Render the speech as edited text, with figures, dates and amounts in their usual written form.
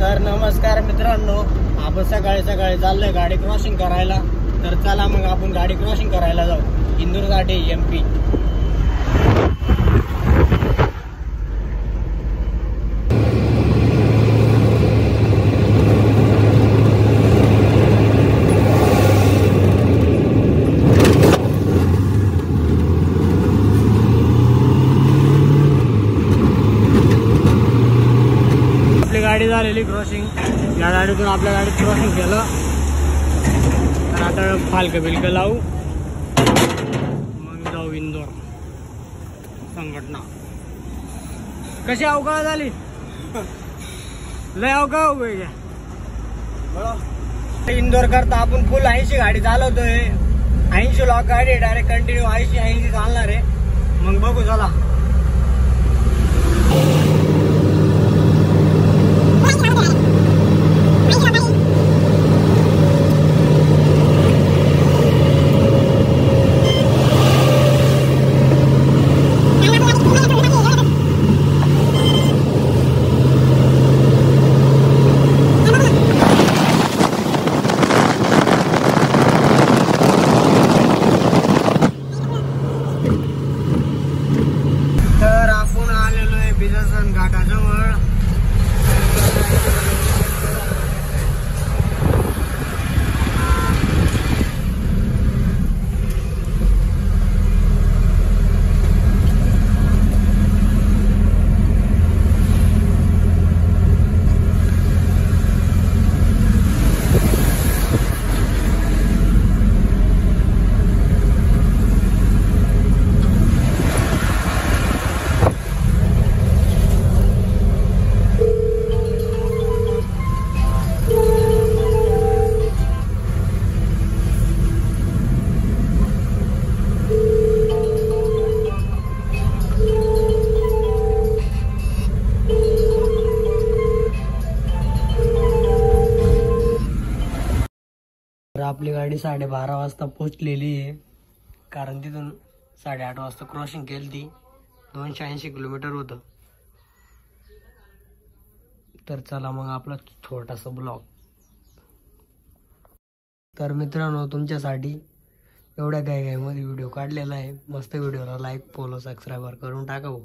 तर नमस्कार मित्रांनो, आपण सकाळी चाललोय गाडी क्रॉसिंग करायला. तर चला मग आपण गाडी क्रॉसिंग करायला जाऊ इंदूरसाठी MP. गाडी झालेली क्रॉसिंग. या गाडीतून आपल्या गाडीत क्रॉसिंग केलं. तर आता फालकं बिलकं लावू, मग जाऊ इंदोर संघटना. कशी अवकाळ झाली, लय अवकाळ उभे घ्या. इंदोर करता आपण फुल 80 गाडी चालवतोय. 80 लॉक गाडी डायरेक्ट कंटिन्यू 80 चालणार आहे. मग बघू चला. घाटाजवळ आपली गाडी 12:30 वाजता पोहोचलेली आहे. कारण तिथून 8:30 वाजता क्रॉसिंग केली ती. 280 किलोमीटर होतं. तर चला मग आपला छोटासा ब्लॉग. तर मित्रांनो, तुमच्यासाठी एवढ्या मध्ये व्हिडिओ काढलेला आहे. मस्त व्हिडिओला लाईक, फॉलो, सबस्क्राईब करून टाका.